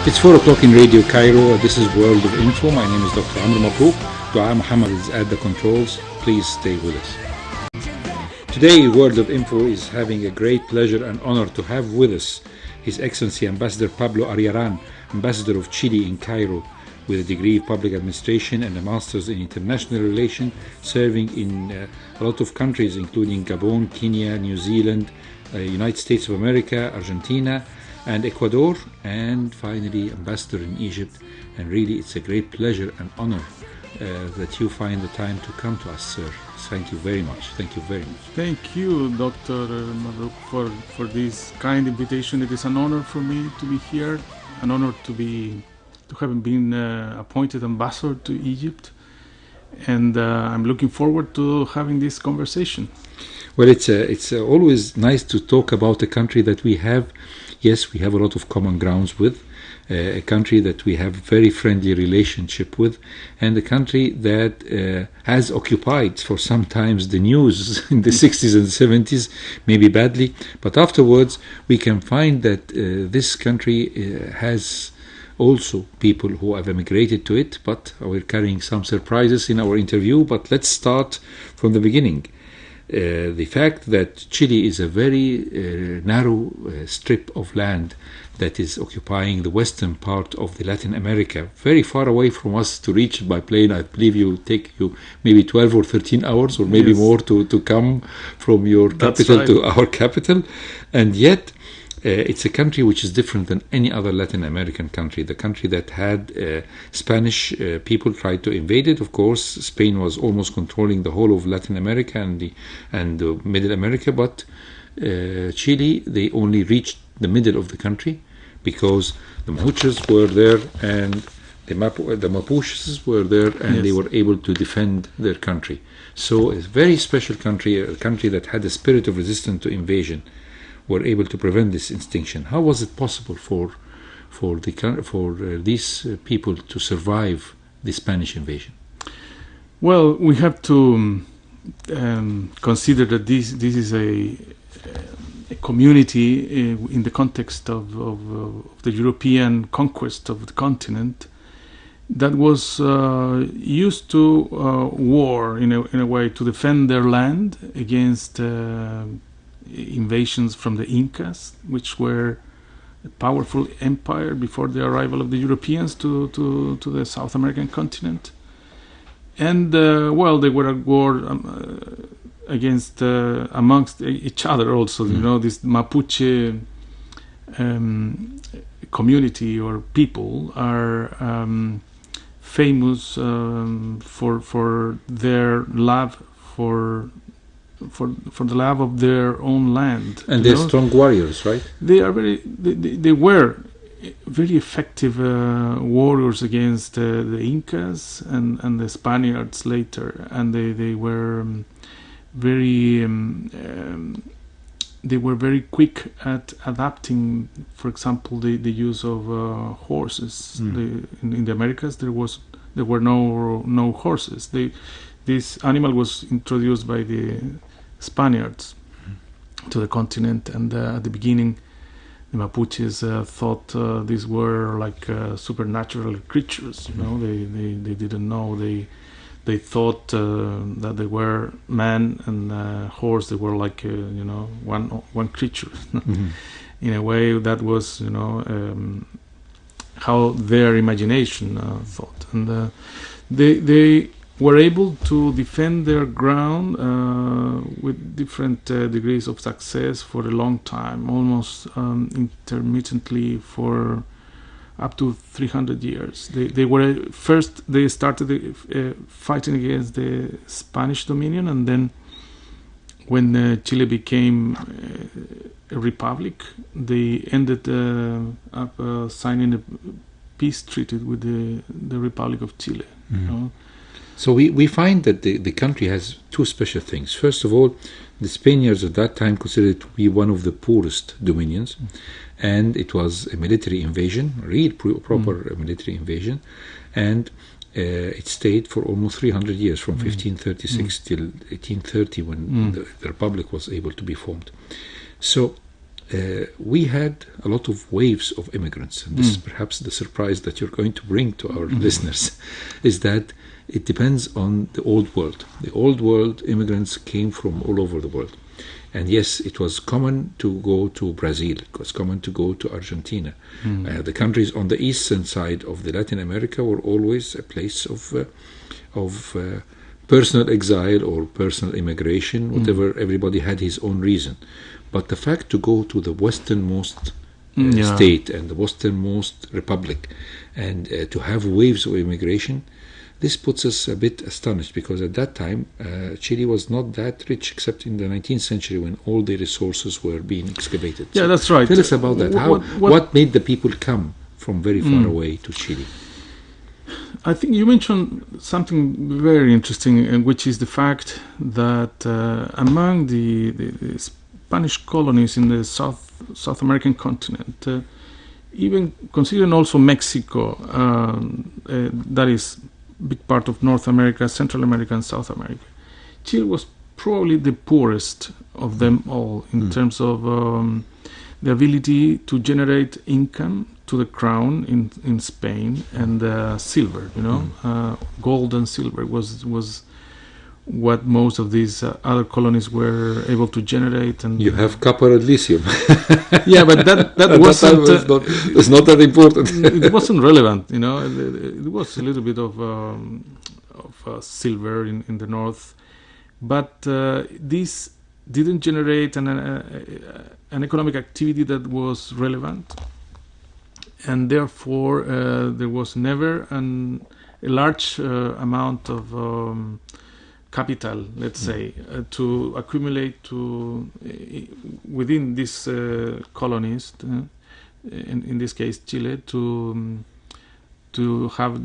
It's 4 o'clock in Radio Cairo. This is World of Info. My name is Dr. Amr Mabrouk. Dua Muhammad is at the controls. Please stay with us. Today, World of Info is having a great pleasure and honor to have with us His Excellency Ambassador Pablo Arriaran, Ambassador of Chile in Cairo, with a degree of public administration and a master's in international relations, serving in a lot of countries, including Gabon, Kenya, New Zealand, United States of America, Argentina, and Ecuador, and finally Ambassador in Egypt. And really, it's a great pleasure and honor that you find the time to come to us, sir. Thank you very much. Thank you very much. Thank you, Dr. Mabrouk, for this kind invitation. It is an honor for me to be here, an honor to have been appointed ambassador to Egypt, and I'm looking forward to having this conversation. Well, it's always nice to talk about a country that we have. Yes, we have a lot of common grounds with, a country that we have very friendly relationship with, and a country that has occupied for some times the news in the 60s and 70s, maybe badly, but afterwards we can find that this country has also people who have emigrated to it, but we're carrying some surprises in our interview. But let's start from the beginning. The fact that Chile is a very narrow strip of land that is occupying the western part of the Latin America, very far away from us to reach by plane. I believe you take maybe 12 or 13 hours or maybe more to come from your capital to our capital, and yet it's a country which is different than any other Latin American country. The country that had Spanish people tried to invade it. Of course, Spain was almost controlling the whole of Latin America and the Middle America, but Chile, they only reached the middle of the country because the Mapuches were there and the Mapuches were there, and they were able to defend their country. So it's a very special country, a country that had a spirit of resistance to invasion, were able to prevent this extinction. How was it possible for these people to survive the Spanish invasion? Well, we have to consider that this is a community in the context of the European conquest of the continent that was used to war in a way to defend their land against invasions from the Incas, which were a powerful empire before the arrival of the Europeans to the South American continent. And they were at war against amongst each other also. You know, this Mapuche community or people are famous for their love for the love of their own land, and they're strong warriors, right? They were very effective warriors against the Incas and the Spaniards later, and they were very quick at adapting. For example, the use of horses. In the Americas, there were no horses. This animal was introduced by the Spaniards to the continent, and at the beginning the Mapuches thought these were like supernatural creatures. You know, they didn't know. They thought that they were man and horse. They were like one creature. In a way, that was how their imagination thought, and they were able to defend their ground with different degrees of success for a long time, almost intermittently for up to 300 years. They started fighting against the Spanish dominion, and then when Chile became a republic, they ended up signing a peace treaty with the Republic of Chile. You know? So we find that the country has two special things. First of all, the Spaniards at that time considered it to be one of the poorest dominions, and it was a military invasion, real proper military invasion, and it stayed for almost 300 years, from 1536 till 1830, when the Republic was able to be formed. So we had a lot of waves of immigrants, and this is perhaps the surprise that you're going to bring to our listeners, is that it depends on the old world. The old world immigrants came from all over the world. And yes, it was common to go to Brazil. It was common to go to Argentina. The countries on the eastern side of the Latin America were always a place of personal exile or personal immigration, whatever. Everybody had his own reason. But the fact to go to the westernmost state and the westernmost republic and to have waves of immigration, this puts us a bit astonished, because at that time Chile was not that rich, except in the 19th century when all the resources were being excavated. Yeah, that's right. Tell us about that. What made the people come from very far away to Chile? I think you mentioned something very interesting, which is the fact that among the Spanish colonies in the South American continent, even considering also Mexico, that is big part of North America, Central America, and South America, Chile was probably the poorest of them all in terms of the ability to generate income to the crown in Spain, and silver, gold and silver was what most of these other colonies were able to generate. And you have copper and lithium. Yeah, but that wasn't it's not that important. It wasn't relevant, It was a little bit of silver in the north, but this didn't generate an economic activity that was relevant, and therefore there was never a large amount of capital, let's say, to accumulate within these colonies, in this case Chile, to have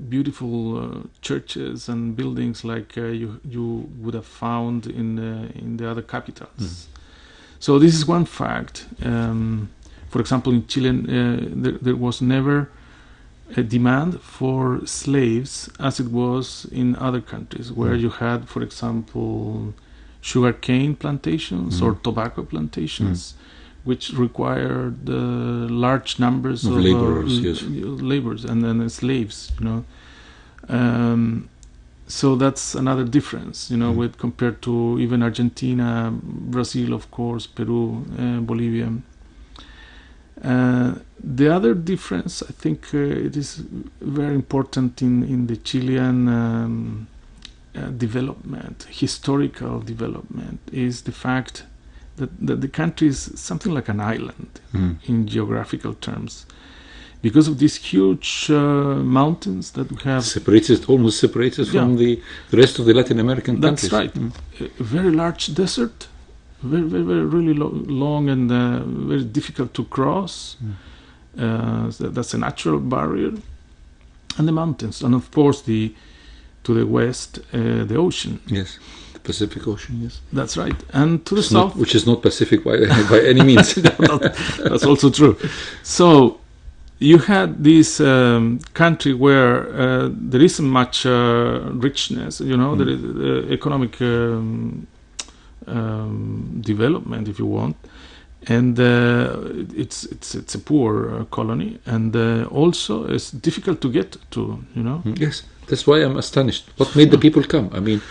beautiful churches and buildings like you would have found in the other capitals. So this is one fact. For example, in Chile, there was never a demand for slaves as it was in other countries, where you had, for example, sugarcane plantations or tobacco plantations, which required large numbers of laborers and then slaves. So that's another difference, with compared to even Argentina, Brazil, of course, Peru, Bolivia. The other difference, I think, it is very important in the Chilean development, historical development, is the fact that the country is something like an island in geographical terms, because of these huge mountains that we have. Almost separated from the rest of the Latin American countries. That's right. A very large desert, very, very, very really long and very difficult to cross. That's a natural barrier. And the mountains. And of course, to the west, the ocean. Yes. Pacific Ocean, yes. That's right. And to the south... which is not Pacific by any means. That's also true. So you had this country where there isn't much richness, there is economic development, if you want. And it's a poor colony. And also it's difficult to get to, Yes, that's why I'm astonished. What made the people come? I mean...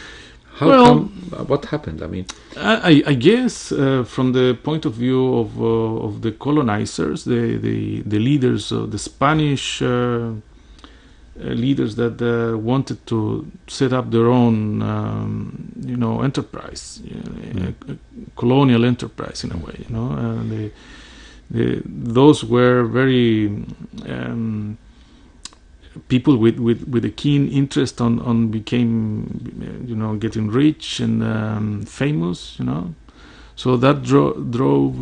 what happened? I mean, I guess from the point of view of the colonizers, the leaders, the Spanish leaders that wanted to set up their own, enterprise, colonial enterprise in a way. Those were very people with a keen interest on became getting rich and famous, so that drove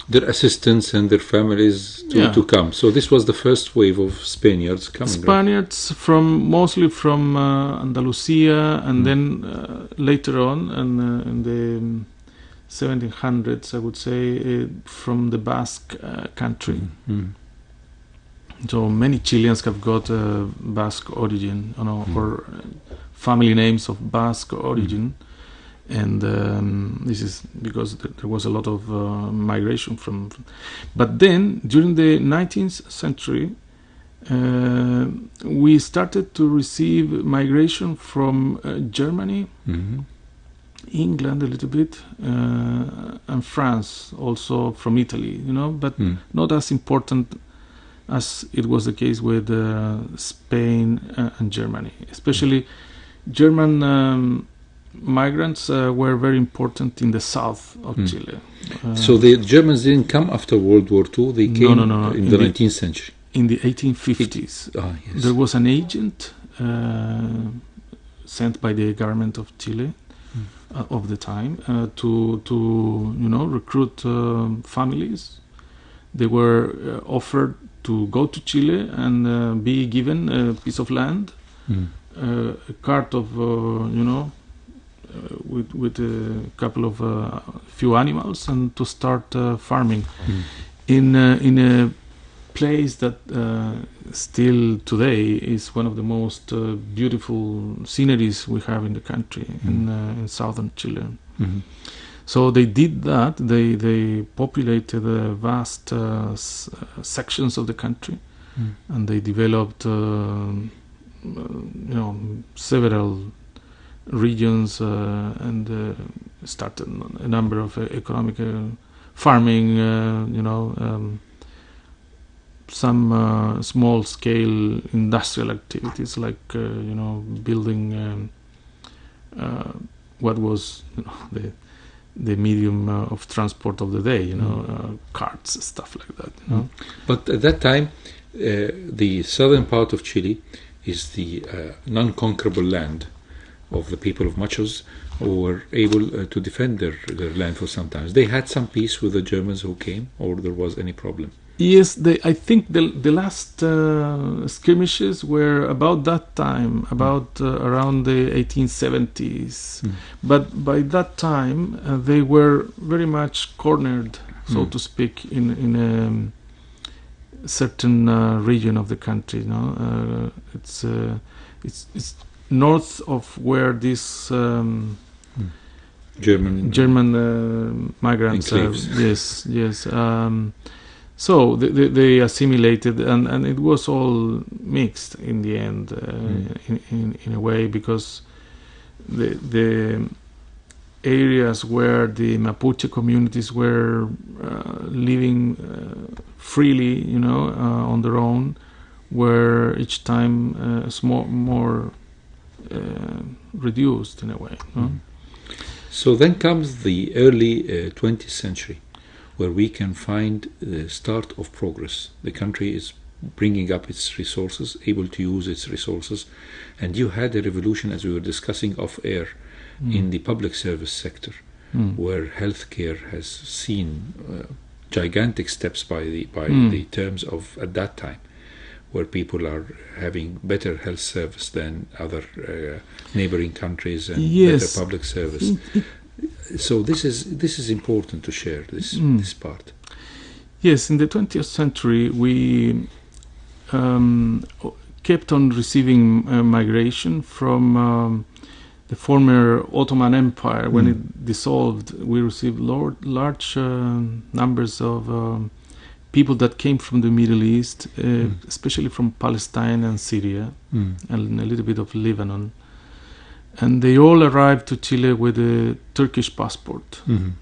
their assistants and their families to come. So this was the first wave of Spaniards coming. Spaniards mostly from Andalusia, and then later on, and in the 1700s, I would say, from the Basque country. So many Chileans have got Basque origin, or family names of Basque origin, And this is because there was a lot of migration from. But then, during the 19th century, we started to receive migration from Germany, England a little bit, and France, also from Italy, but not as important as it was the case with Spain and Germany. Especially German migrants were very important in the south of Chile. So the Germans didn't come after World War II, they came in the 19th century. In the 1850s. Yes. There was an agent sent by the government of Chile of the time to recruit families. They were offered to go to Chile and be given a piece of land, a cart of with a couple of few animals, and to start farming in a place that still today is one of the most beautiful sceneries we have in the country, in southern Chile. So they did that. They populated vast sections of the country, and they developed several regions and started a number of economic farming, some small-scale industrial activities like building what was the medium of transport of the day, carts, stuff like that. But at that time, the southern part of Chile is the non-conquerable land of the people of Machos, who were able to defend their land for some time. They had some peace with the Germans who came, or there was any problem? Yes, I think the last skirmishes were about that time, about around the 1870s. But by that time, they were very much cornered, so to speak, in a certain region of the country. It's north of where this German migrants. Yes. So they assimilated, and it was all mixed in the end, in a way, because the areas where the Mapuche communities were living freely, on their own, were each time more reduced in a way. So then comes the early 20th century, where we can find the start of progress. The country is bringing up its resources, able to use its resources, and you had a revolution, as we were discussing off air, in the public service sector, where healthcare has seen gigantic steps by the terms of at that time, where people are having better health service than other neighboring countries and better public service. So this is important to share this part. Yes, in the 20th century we kept on receiving migration from the former Ottoman Empire. When it dissolved, we received large numbers of people that came from the Middle East, especially from Palestine and Syria, and a little bit of Lebanon. And they all arrived to Chile with a Turkish passport.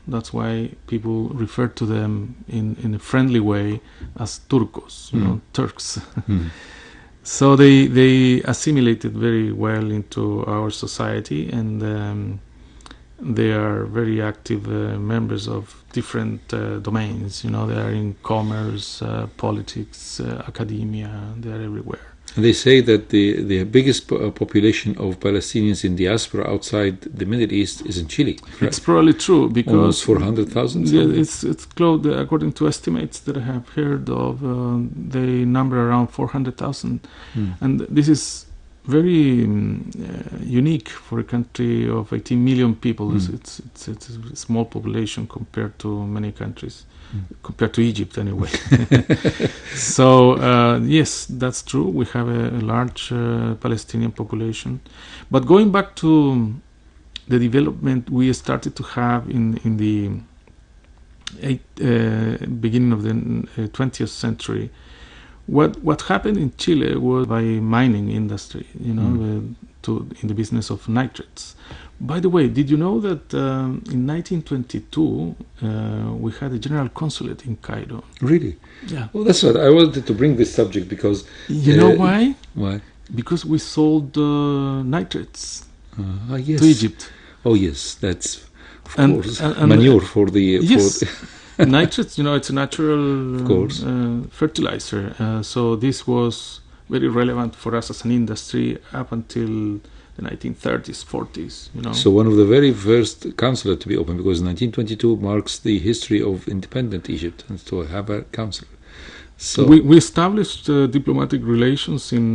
That's why people refer to them in a friendly way as Turcos, Turks. So they assimilated very well into our society, and they are very active members of different domains. They are in commerce, politics, academia. They are everywhere. They say that the biggest population of Palestinians in diaspora outside the Middle East is in Chile. Right? It's probably true, because almost 400,000. Yeah, it's close. According to estimates that I have heard of, they number around 400,000, and this is very unique for a country of 18 million people. It's a small population compared to many countries. Compared to Egypt, anyway. So, yes, that's true. We have a large Palestinian population. But going back to the development we started to have in the beginning of the 20th century. What happened in Chile was by mining industry, in the business of nitrates. By the way, did you know that in 1922 we had a general consulate in Cairo? Really? Yeah. Well, that's what I wanted to bring this subject because... You know why? Why? Because we sold nitrates yes. to Egypt. Oh, yes, that's, of course, manure for the... Yes. Nitrates, it's a natural of course. Fertilizer. So this was very relevant for us as an industry up until the 1930s, 40s. So one of the very first consulate to be opened, because 1922 marks the history of independent Egypt, and to have a consulate. So we established diplomatic relations in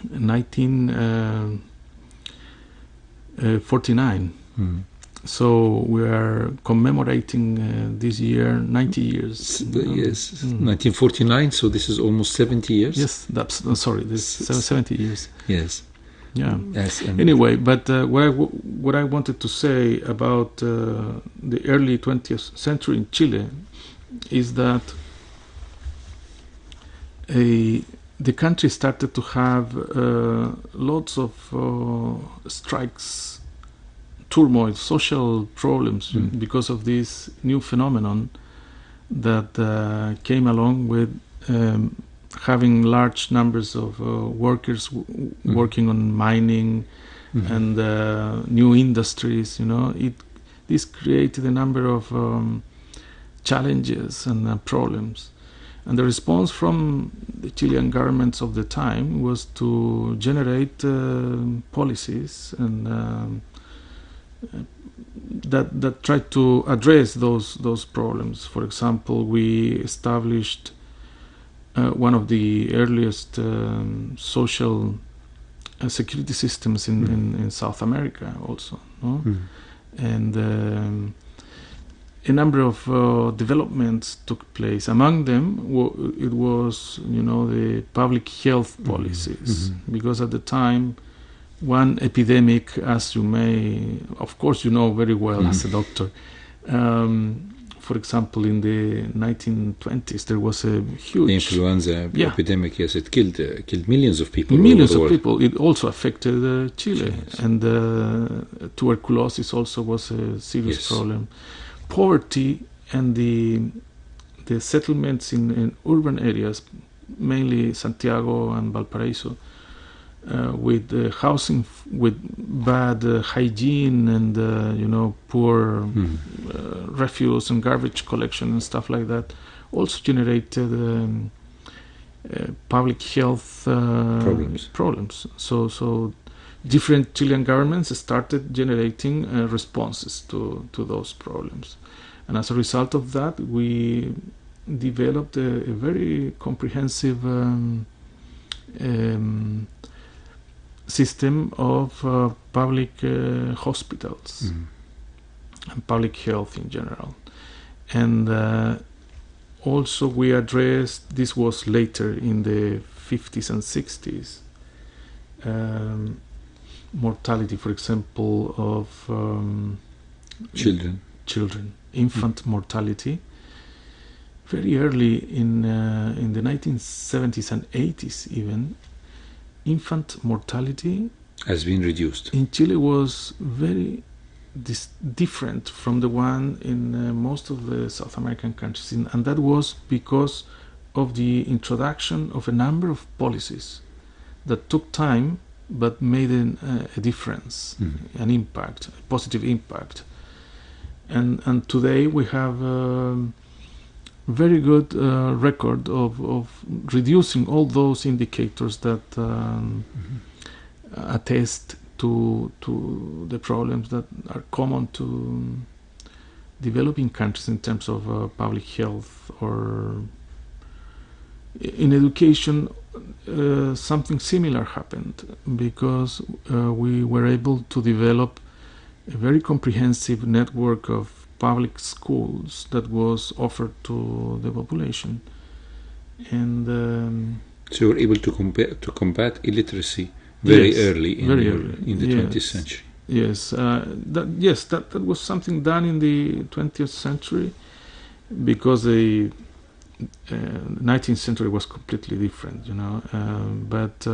1949. So we are commemorating this year 90 years. Yes, 1949. So this is almost 70 years. Yes, that's 70 years. Yes. Yeah. Yes. Anyway, but what I wanted to say about the early 20th century in Chile is that the country started to have lots of strikes, turmoil, social problems because of this new phenomenon that came along with having large numbers of workers working on mining and new industries. This created a number of challenges and problems. And the response from the Chilean governments of the time was to generate policies and that tried to address those problems. For example, we established one of the earliest social security systems in South America also, no? And a number of developments took place. Among them, it was, the public health policies, because at the time, one epidemic, as you may, of course, very well as a doctor. For example, in the 1920s, there was a huge influenza epidemic. Yes, it killed millions of people. Millions of people. It also affected Chile, and tuberculosis also was a serious problem. Poverty and the settlements in urban areas, mainly Santiago and Valparaiso, with housing with bad hygiene and poor refuse and garbage collection and stuff like that, also generated public health problems. So different Chilean governments started generating responses to those problems, and as a result of that, we developed a very comprehensive system of public hospitals and public health in general. And also we addressed, this was later in the 50s and 60s, mortality, for example, of children, infant mortality. Very early in the 1970s and 80s even, infant mortality has been reduced. In Chile was very different from the one in most of the South American countries, and that was because of the introduction of a number of policies that took time but made a difference, an impact, a positive impact. And today we have very good record of reducing all those indicators that attest to the problems that are common to developing countries in terms of public health. Or in education, something similar happened, because we were able to develop a very comprehensive network of public schools that was offered to the population, and so you were able to combat illiteracy very early in the 20th century. Yes, that was something done in the 20th century, because the 19th century was completely different, but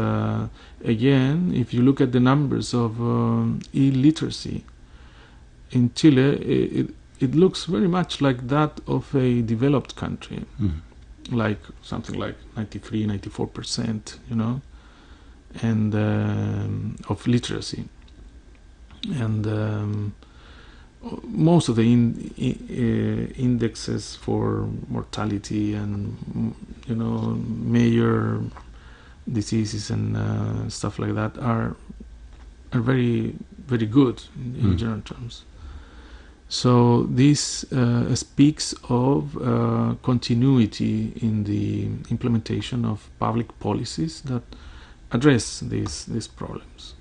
again, if you look at the numbers of illiteracy in Chile, it looks very much like that of a developed country, like something like 93-94%, and of literacy, and most of the indexes for mortality and major diseases and stuff like that are very, very good in general terms. So this speaks of continuity in the implementation of public policies that address these problems.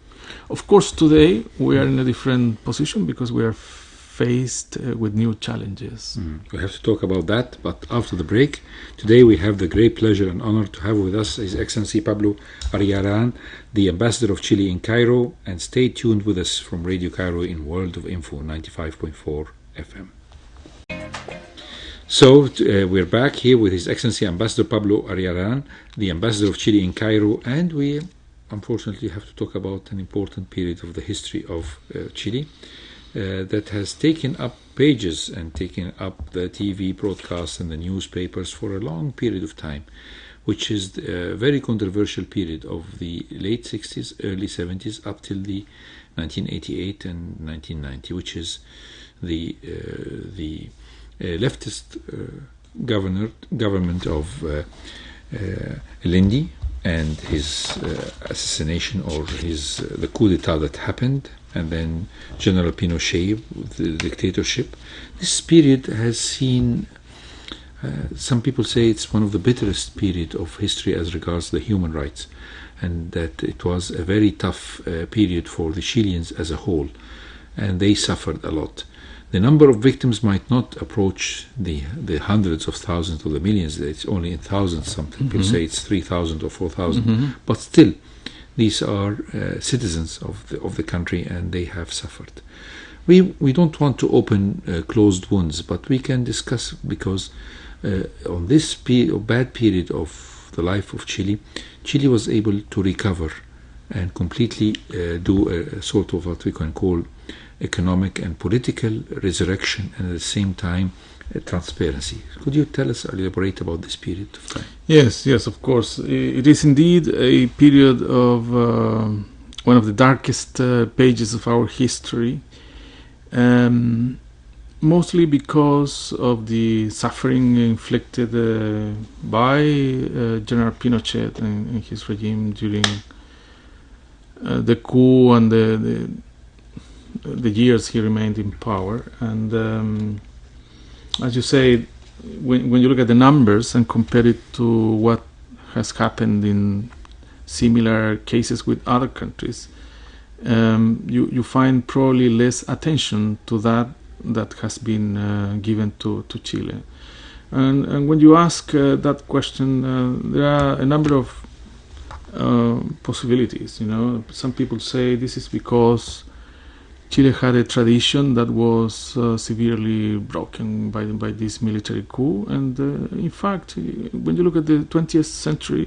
Of course, today we are in a different position because we are faced with new challenges. We have to talk about that, but after the break. Today we have the great pleasure and honor to have with us His Excellency Pablo Arriaran, the Ambassador of Chile in Cairo, and stay tuned with us from Radio Cairo in World of Info 95.4 FM. So we're back here with His Excellency Ambassador Pablo Arriaran, the Ambassador of Chile in Cairo, and we unfortunately have to talk about an important period of the history of Chile that has taken up pages and taken up the TV broadcasts and the newspapers for a long period of time, which is a very controversial period of the late 60s, early 70s, up till the 1988 and 1990, which is the leftist government of Allende and his assassination, or the coup d'etat that happened, and then General Pinochet with the dictatorship. This period has seen, some people say it's one of the bitterest period of history as regards the human rights, and that it was a very tough period for the Chileans as a whole, and they suffered a lot. The number of victims might not approach the hundreds of thousands or the millions. It's only in thousands. Some people say it's 3,000 or 4,000, but still, these are citizens of the country, and they have suffered. We don't want to open closed wounds, but we can discuss, because on this bad period of the life of Chile, Chile was able to recover and completely do a sort of what we can call economic and political resurrection, and at the same time transparency. Could you tell us, elaborate about this period of time? Yes, of course. It is indeed a period of one of the darkest pages of our history, mostly because of the suffering inflicted by General Pinochet and his regime during the coup and the years he remained in power. And as you say, when you look at the numbers and compare it to what has happened in similar cases with other countries, you find probably less attention to that has been given to Chile. And when you ask that question, there are a number of possibilities. Some people say this is because Chile had a tradition that was severely broken by this military coup, and in fact, when you look at the 20th century,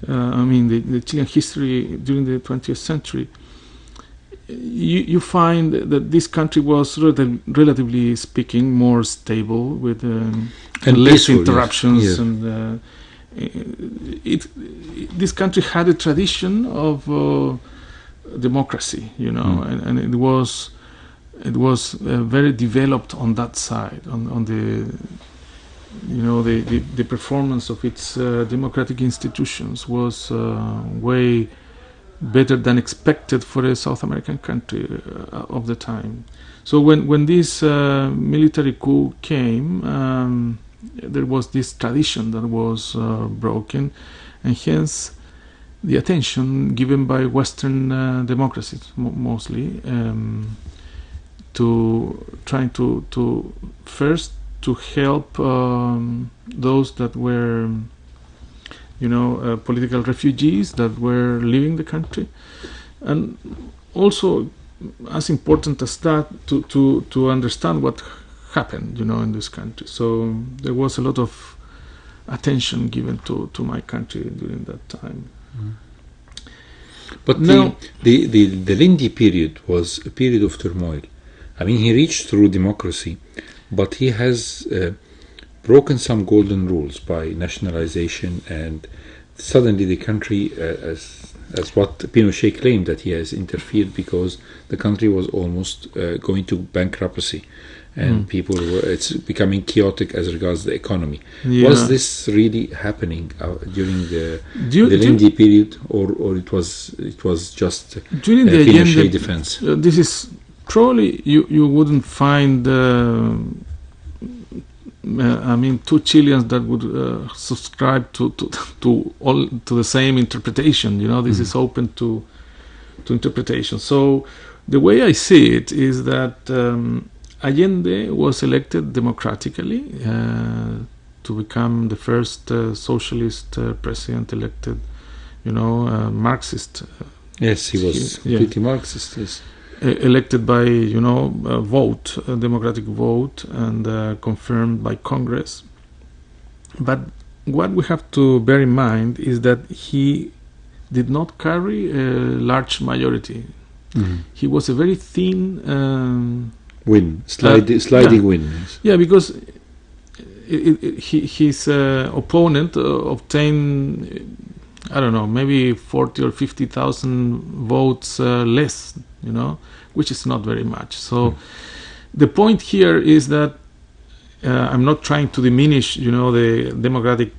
the Chilean history during the 20th century, you find that this country was relatively speaking more stable, with and less peaceful, interruptions, yes. And this country had a tradition of democracy, and it was very developed on that side, on the the performance of its democratic institutions was way better than expected for a South American country of the time. So when this military coup came, there was this tradition that was broken, and hence the attention given by Western democracies mostly to trying to first to help those that were political refugees that were leaving the country, and also as important as that to understand what happened, in this country. So there was a lot of attention given to my country during that time. But now, the Lindi period was a period of turmoil. I mean, he reached through democracy, but he has broken some golden rules by nationalization, and suddenly the country, as what Pinochet claimed, that he has interfered because the country was almost going to bankruptcy, and it's becoming chaotic as regards the economy. Yeah. Was this really happening during the Lindi period, or it was just during the Pinochet Allende defense? This is probably you wouldn't find. Two Chileans that would subscribe to the same interpretation. This is open to interpretation. So the way I see it is that Allende was elected democratically to become the first socialist president elected. Marxist. Yes, he was completely Marxist. Yes. Elected by a vote, a democratic vote, and confirmed by Congress. But what we have to bear in mind is that he did not carry a large majority. He was a very thin sliding win. Yes. Yeah, because his opponent obtained, I don't know, maybe 40 or 50,000 votes less, which is not very much. So the point here is that I'm not trying to diminish, the democratic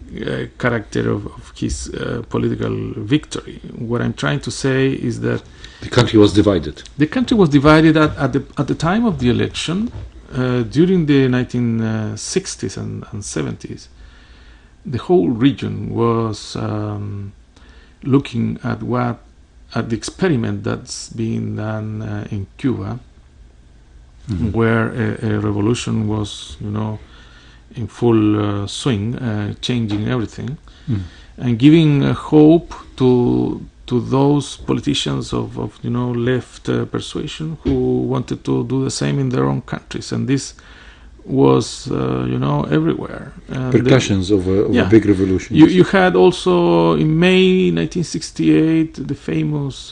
character of his political victory. What I'm trying to say is that the country was divided. The country was divided at the time of the election, during the 1960s and 70s. The whole region was looking at the experiment that's being done in Cuba, where a revolution was, in full swing, changing everything, and giving hope to those politicians of left persuasion who wanted to do the same in their own countries. And this was everywhere. Percussions of a big revolution. You had also in May 1968 the famous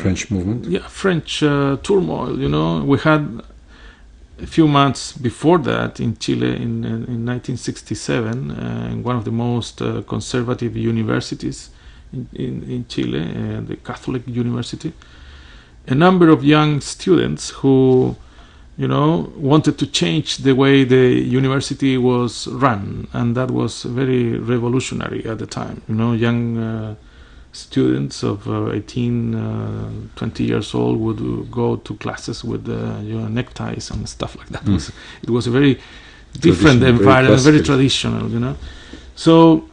French movement. French turmoil. We had a few months before that in Chile in 1967 in one of the most conservative universities in Chile, the Catholic University, a number of young students who wanted to change the way the university was run, and that was very revolutionary at the time. Young students of 18, 20 years old would go to classes with neckties and stuff like that. It was a very different environment, very traditional. So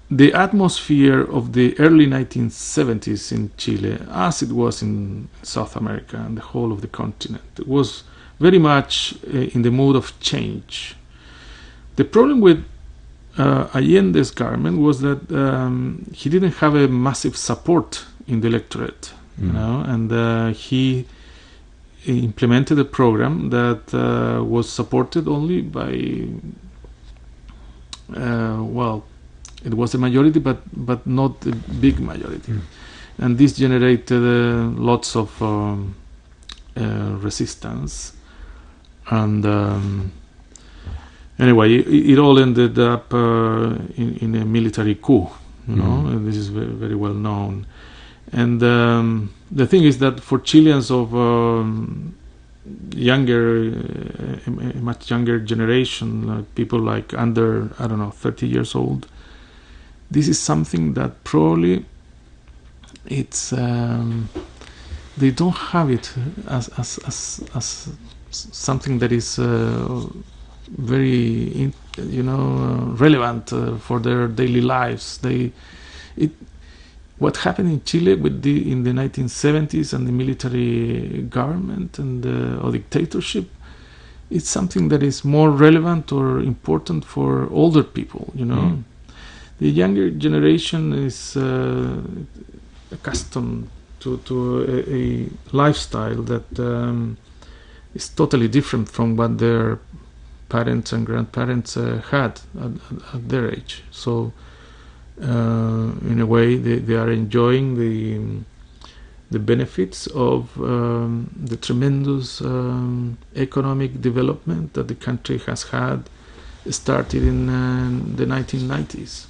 the atmosphere of the early 1970s in Chile, as it was in South America and the whole of the continent, was very much in the mood of change. The problem with Allende's government was that he didn't have a massive support in the electorate, and he implemented a program that was supported only by, it was a majority, but not a big majority, and this generated lots of resistance. And anyway, it all ended up in a military coup. And this is very, very well known. And the thing is that for Chileans of a much younger generation, people like under 30 years old, this is something that probably it's they don't have it as something that is very relevant for their daily lives. What happened in Chile in the 1970s and the military government and or dictatorship, it's something that is more relevant or important for older people. The younger generation is accustomed a lifestyle that is totally different from what their parents and grandparents had at their age. So in a way they are enjoying the benefits of the tremendous economic development that the country has had started in the 1990s.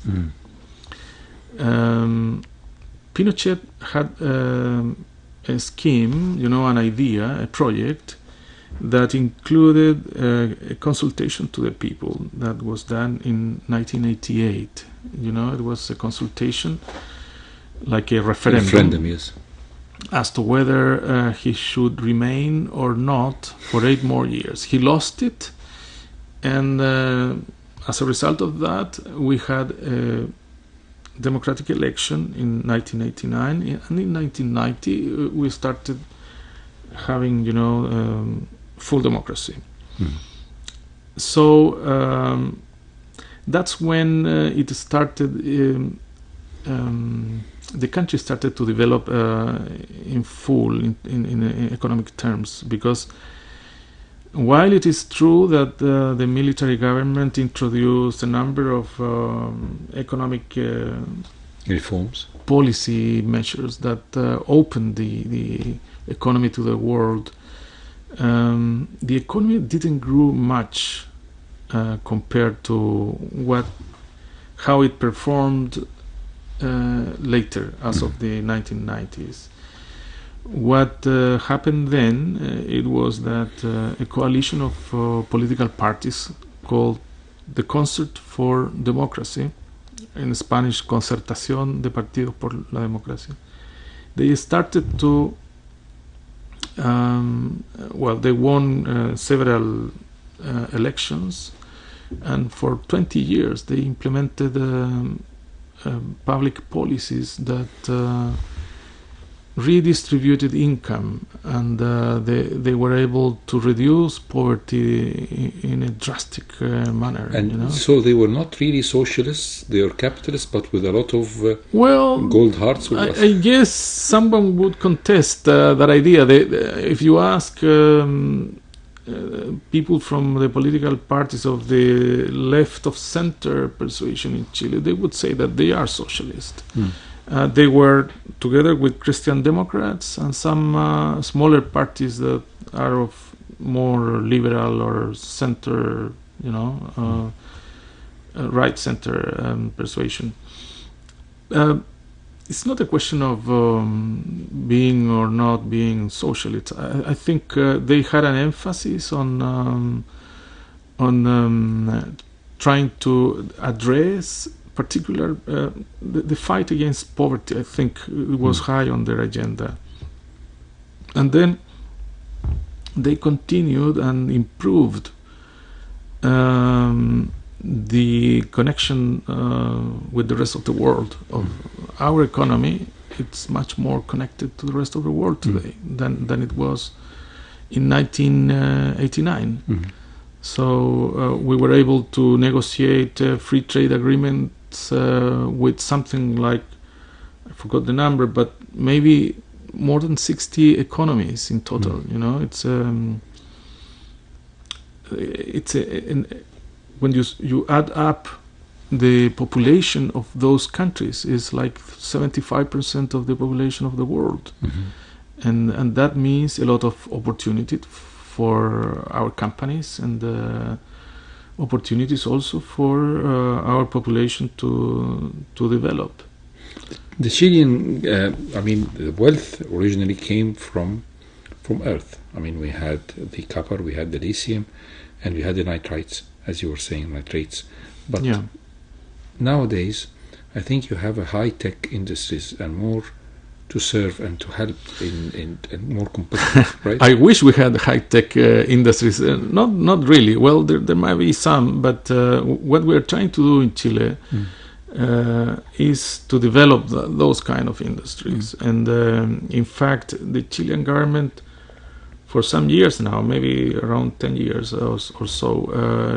Pinochet had a scheme, an idea, a project that included a consultation to the people that was done in 1988. It was a consultation, like a referendum, yes, as to whether he should remain or not for 8 more years. He lost it, and as a result of that, we had a democratic election in 1989, and in 1990 we started having, full democracy. So that's when it started. The country started to develop in full in economic terms, because while it is true that the military government introduced a number of economic reforms, policy measures that opened the economy to the world, the economy didn't grow much compared to how it performed later, as of the 1990s. What happened then, it was that a coalition of political parties called the Concert for Democracy, in Spanish, Concertación de Partidos por la Democracia, they started to, they won several elections, and for 20 years they implemented public policies that redistributed income, and they were able to reduce poverty in a drastic manner. And so they were not really socialists, they were capitalists, but with a lot of gold hearts. I guess someone would contest that idea. If you ask people from the political parties of the left of center persuasion in Chile, they would say that they are socialist. They were together with Christian Democrats and some smaller parties that are of more liberal or center, right center persuasion. It's not a question of being or not being socialist. I think they had an emphasis on trying to address particular the fight against poverty. I think it was high on their agenda, and then they continued and improved the connection with the rest of the world. Of our economy, it's much more connected to the rest of the world today than it was in 1989. So we were able to negotiate free trade agreements with something like, I forgot the number, but maybe more than 60 economies in total. When you add up the population of those countries, is like 75% of the population of the world, and that means a lot of opportunity for our companies, and opportunities also for our population to develop. The Chilean, the wealth originally came from earth. We had the copper, we had the lithium, and we had the nitrites, as you were saying, nitrates. But nowadays, I think you have a high-tech industries and more to serve and to help in more competitive, right? I wish we had high-tech industries. Not really. Well, there might be some, but what we're trying to do in Chile is to develop those kind of industries. And in fact, the Chilean government, for some years now, maybe around 10 years or so,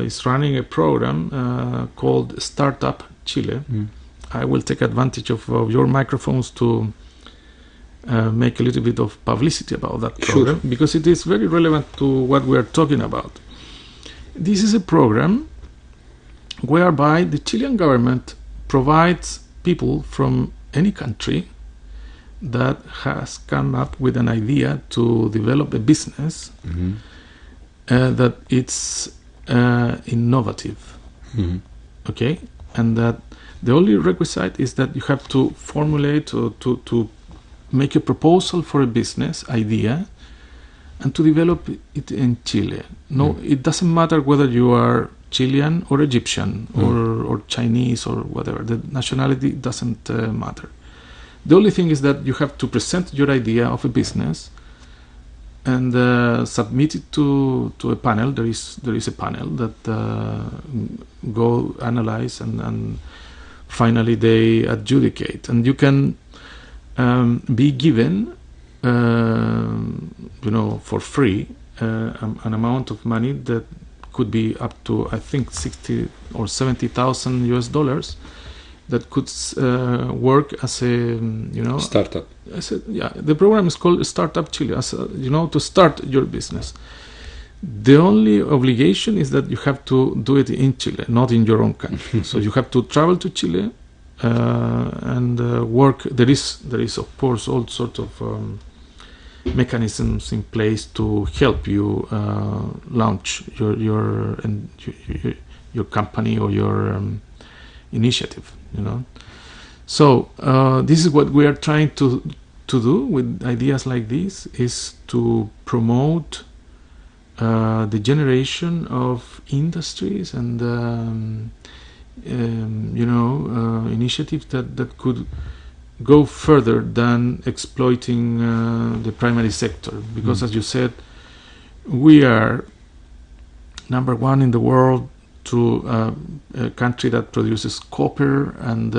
is running a program called Startup Chile. I will take advantage of your microphones to make a little bit of publicity about that program, because it is very relevant to what we are talking about. This is a program whereby the Chilean government provides people from any country that has come up with an idea to develop a business that it's innovative, okay, and that the only requisite is that you have to formulate or to make a proposal for a business idea and to develop it in Chile. No, it doesn't matter whether you are Chilean or Egyptian or Chinese or whatever. The nationality doesn't matter. The only thing is that you have to present your idea of a business and submit it to a panel. There is a panel that go analyze and finally they adjudicate. And you can be given, for free, an amount of money that could be up to, I think, 60 or 70,000 US dollars. That could work as a startup. The program is called Startup Chile. To start your business. The only obligation is that you have to do it in Chile, not in your own country. So you have to travel to Chile and work. There is of course all sorts of mechanisms in place to help you launch your company or your initiative. So this is what we are trying to do with ideas like this, is to promote the generation of industries and initiatives that could go further than exploiting the primary sector, because as you said, we are number one in the world to a country that produces copper and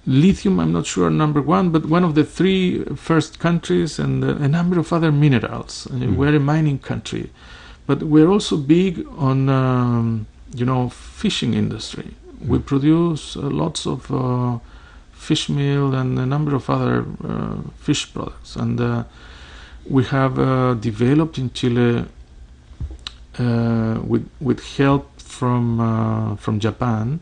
lithium. I'm not sure number one, but one of the three first countries, and a number of other minerals. We're a mining country, but we're also big on fishing industry. We produce lots of fish meal and a number of other fish products, and we have developed in Chile with help from Japan.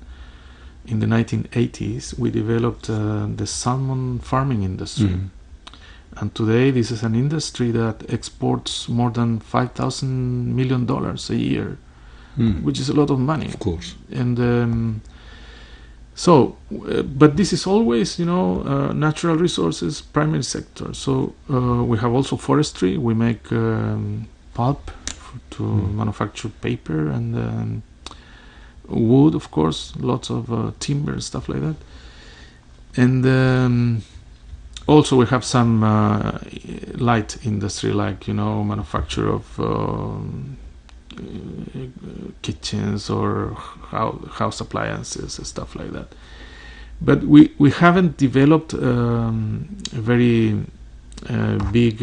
In the 1980s, we developed the salmon farming industry, and today this is an industry that exports more than $5,000 million a year, which is a lot of money, of course. And but this is always, natural resources, primary sector. So we have also forestry. We make pulp to manufacture paper and wood, of course, lots of timber and stuff like that. And also we have some light industry, like manufacture of kitchens or house appliances and stuff like that. But we haven't developed a very big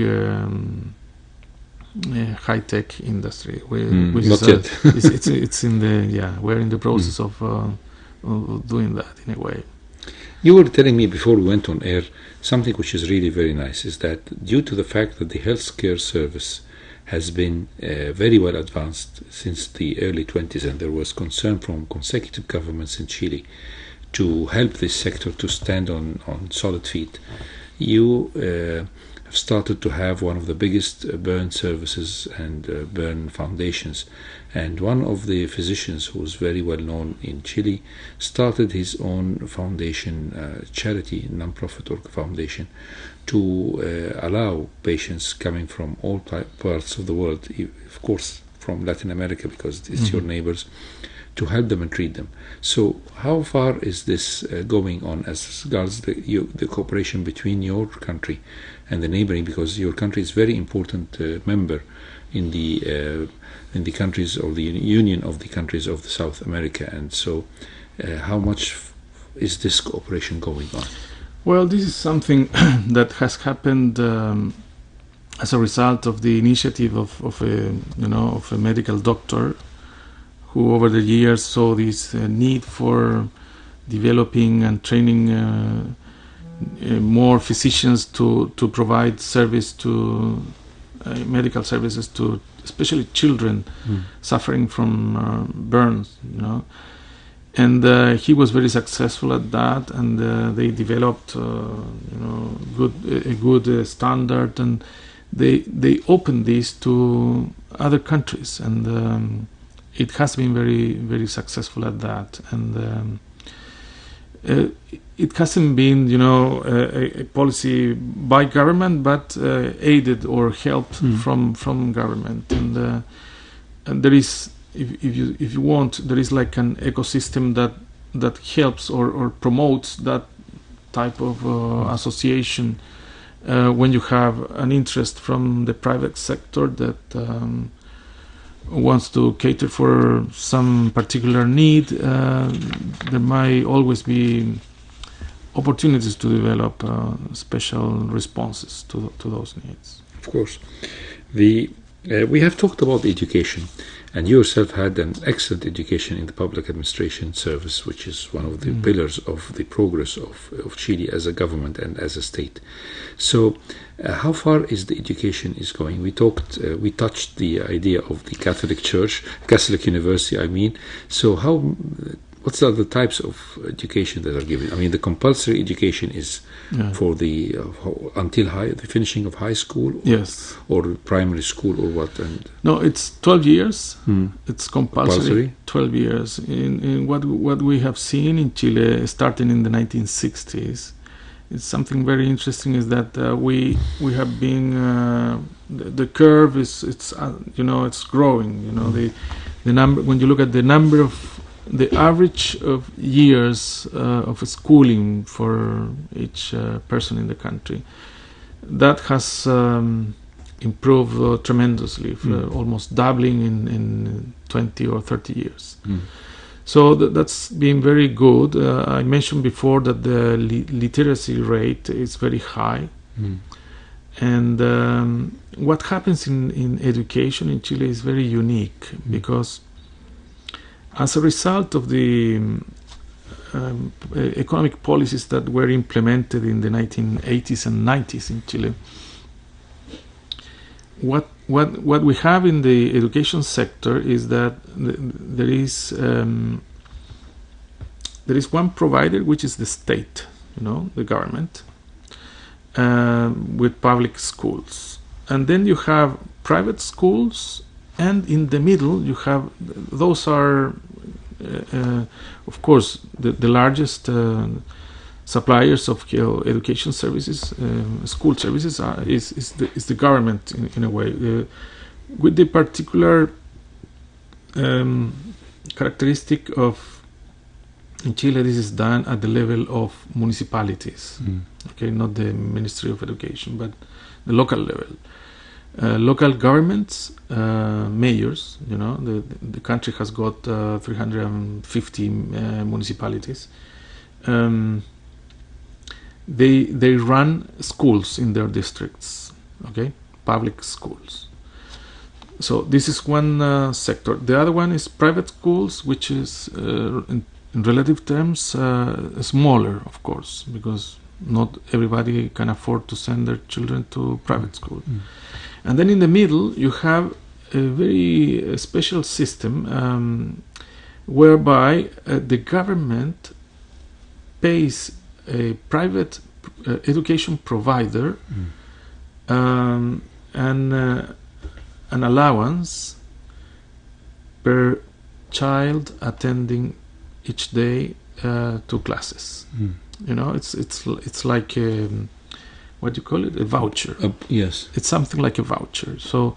high-tech industry. Not yet. It's in the we're in the process of doing that in a way. You were telling me before we went on air something which is really very nice, is that due to the fact that the healthcare service has been very well advanced since the early 20s, and there was concern from consecutive governments in Chile to help this sector to stand on solid feet, you have started to have one of the biggest burn services and burn foundations. And one of the physicians who was very well known in Chile started his own foundation, charity, non-profit foundation, to allow patients coming from all parts of the world, of course from Latin America because it's your neighbors, to help them and treat them. So how far is this going on as regards the cooperation between your country and the neighboring, because your country is a very important member in the countries of the Union of the countries of the South America, and so how much is this cooperation going on? Well, this is something that has happened as a result of the initiative of a medical doctor who over the years saw this need for developing and training more physicians to provide service to medical services to especially children suffering from burns, you know. And he was very successful at that, and they developed, a good standard, and they opened this to other countries, and it has been very, very successful at that. And it hasn't been, a policy by government, but aided or helped from government. And there is, if you want, there is like an ecosystem that helps or promotes that type of association when you have an interest from the private sector that wants to cater for some particular need. There might always be opportunities to develop special responses to those needs. Of course. We have talked about education, and you yourself had an excellent education in the public administration service, which is one of the pillars of the progress of Chile as a government and as a state. So how far is the education is going? We touched the idea of the Catholic University, I mean. So what's the other types of education that are given? I mean, the compulsory education is for the until the finishing of high school, or primary school, or what? And no, it's 12 years. It's compulsory. 12 years. In what we have seen in Chile, starting in the 1960s, it's something very interesting. Is that we have been the curve it's growing. The number, when you look at the average of years of schooling for each person in the country, that has improved tremendously, almost doubling in 20 or 30 years. So that's been very good. I mentioned before that the literacy rate is very high. And what happens in education in Chile is very unique, because as a result of the economic policies that were implemented in the 1980s and 90s in Chile, what we have in the education sector is that there is one provider, which is the state, the government, with public schools, and then you have private schools. And in the middle, you have those are, of course, the largest suppliers of education services, school services is the government in a way, with the particular characteristic of in Chile. This is done at the level of municipalities, okay, not the Ministry of Education, but the local level. Local governments, mayors, the country has got 350 municipalities. They run schools in their districts, okay, public schools. So this is one sector. The other one is private schools, which is in relative terms smaller, of course, because not everybody can afford to send their children to private school. And then in the middle, you have a very special system whereby the government pays a private education provider an allowance per child attending each day 2 classes. It's like what do you call it? A voucher. Yes. It's something like a voucher. So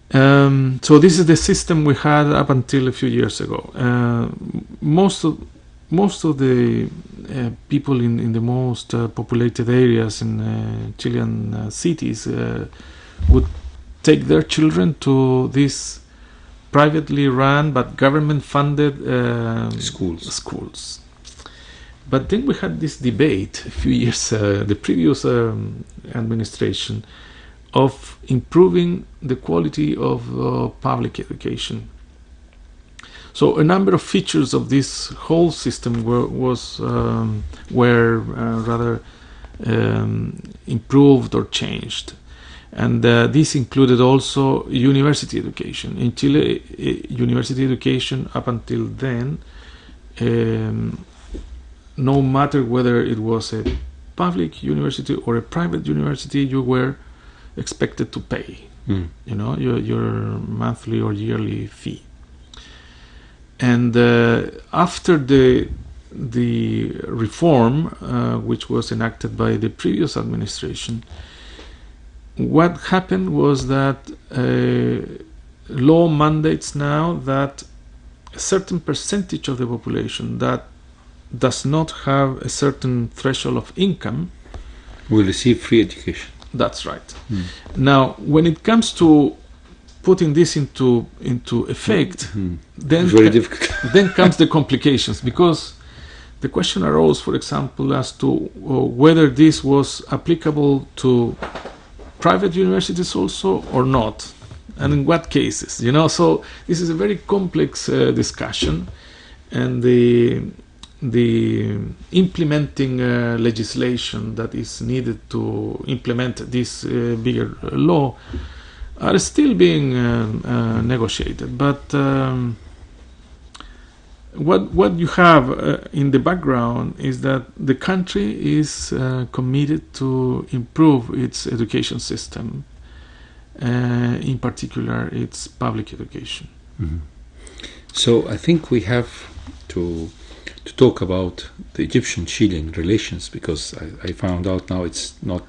this is the system we had up until a few years ago. Most of the people in the most populated areas in Chilean cities would take their children to this privately run but government-funded schools. But then we had this debate a few years, the previous administration, of improving the quality of public education. So a number of features of this whole system were rather improved or changed. And this included also university education. In Chile, university education up until then, no matter whether it was a public university or a private university, you were expected to pay, your monthly or yearly fee. And after the reform, which was enacted by the previous administration, what happened was that law mandates now that a certain percentage of the population that does not have a certain threshold of income will receive free education. That's right. Now, when it comes to putting this into effect, then very difficult. Then comes the complications, because the question arose, for example, as to whether this was applicable to private universities also or not, and in what cases. So this is a very complex discussion, and the implementing legislation that is needed to implement this bigger law are still being negotiated. But what you have in the background is that the country is committed to improve its education system, in particular its public education. So I think we have to talk about the Egyptian-Chilean relations, because I found out now it's not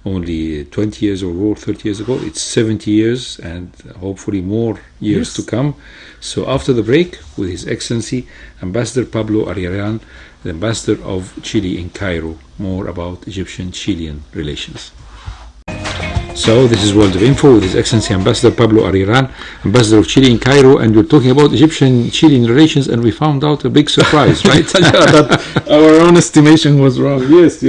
only 20 years or 30 years ago, it's 70 years and hopefully more years to come. So after the break, with His Excellency Ambassador Pablo Arriaran, the Ambassador of Chile in Cairo, more about Egyptian-Chilean relations. So this is World of Info with His Excellency Ambassador Pablo Arriaran, Ambassador of Chile in Cairo, and we're talking about Egyptian-Chilean relations, and we found out a big surprise, right? That our own estimation was wrong. Yes.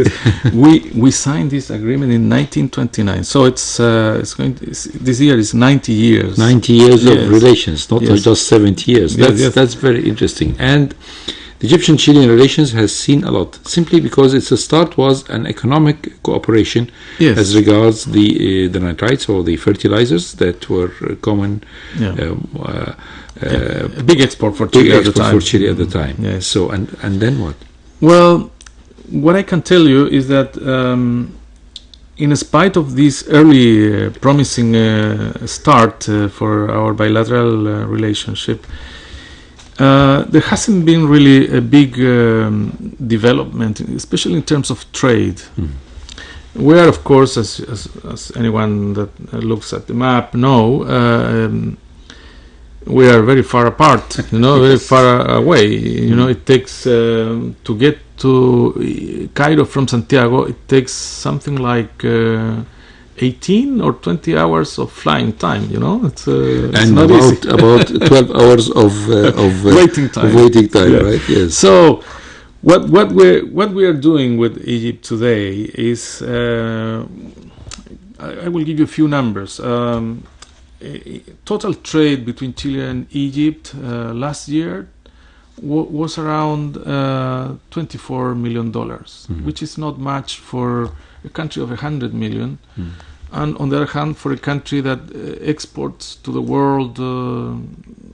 We signed this agreement in 1929, so it's this year is 90 years. 90 years of relations, not just 70 years. That's very interesting. And the Egyptian-Chilean relations has seen a lot, simply because its start was an economic cooperation as regards the nitrites or the fertilizers that were common. A big export for Chile at the time. Yes. So and then what? Well, what I can tell you is that in spite of this early promising start for our bilateral relationship, there hasn't been really a big development, especially in terms of trade. We are, of course, as anyone that looks at the map know, we are very far apart, very far away. It takes to get to Cairo from Santiago, it takes something like 18 or 20 hours of flying time, it's and not easy. about 12 hours of waiting time, right? Yes. So what we are doing with Egypt today is I will give you a few numbers. Total trade between Chile and Egypt last year was around $24 million, which is not much for a country of 100 million. And on the other hand, for a country that exports to the world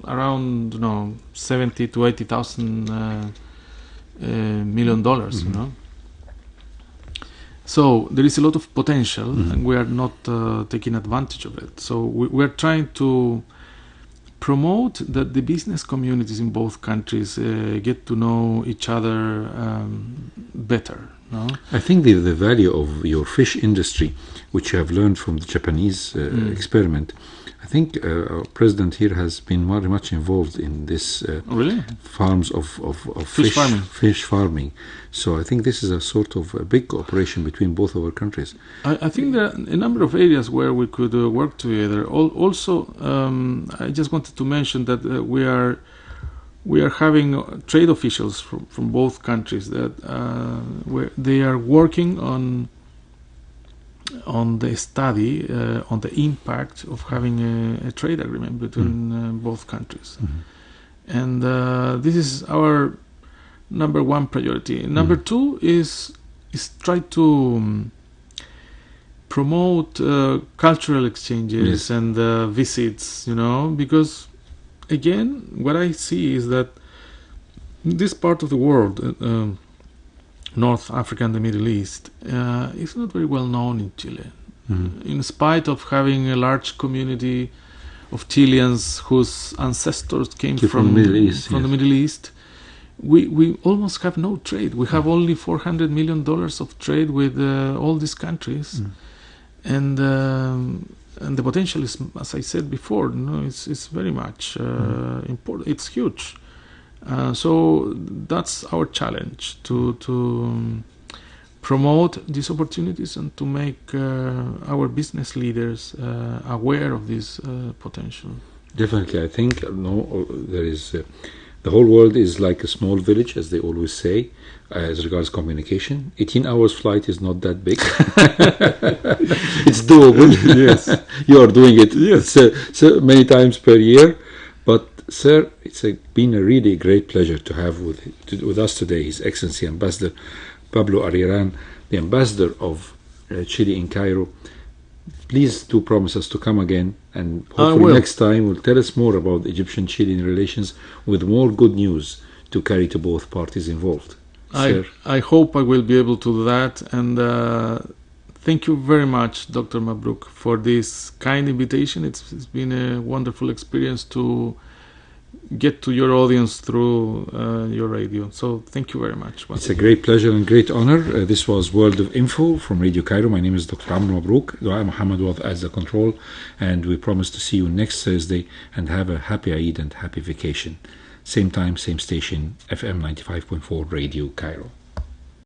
around 70 to 80,000 $1 million. So there is a lot of potential, and we are not taking advantage of it. So we are trying to promote that the business communities in both countries get to know each other better. No? I think the value of your fish industry, which you have learned from the Japanese experiment, I think our president here has been very much involved in this farms of fish farming. So I think this is a sort of a big cooperation between both our countries. I think there are a number of areas where we could work together. Also, I just wanted to mention that we are having trade officials from both countries that where they are working on the study on the impact of having a trade agreement between both countries. And this is our number one priority. Number two is try to promote cultural exchanges and visits, because again, what I see is that this part of the world, North Africa and the Middle East, is not very well known in Chile. In spite of having a large community of Chileans whose ancestors came from the Middle East, we almost have no trade. We have only $400 million of trade with all these countries, and the potential is, as I said before, it's very much important. It's huge. So that's our challenge, to promote these opportunities and to make our business leaders aware of this potential. Definitely, I think there is the whole world is like a small village, as they always say, as regards communication. 18 hours flight is not that big. It's doable. Yes, you are doing it. Yes, so many times per year. But sir, it's been a really great pleasure to have with us today His Excellency Ambassador Pablo Arriaran, the Ambassador of Chile in Cairo. Please do promise us to come again, and hopefully next time will tell us more about Egyptian-Chilean relations with more good news to carry to both parties involved. I hope I will be able to do that, and thank you very much, Dr. Mabrouk, for this kind invitation. It's been a wonderful experience to get to your audience through your radio. So thank you very much. It's a great pleasure and great honor. This was World of Info from Radio Cairo. My name is Dr. Amr Mabrouk. Dua Muhammad was as the control, and we promise to see you next Thursday and have a happy Eid and happy vacation. Same time, same station, FM 95.4 Radio Cairo.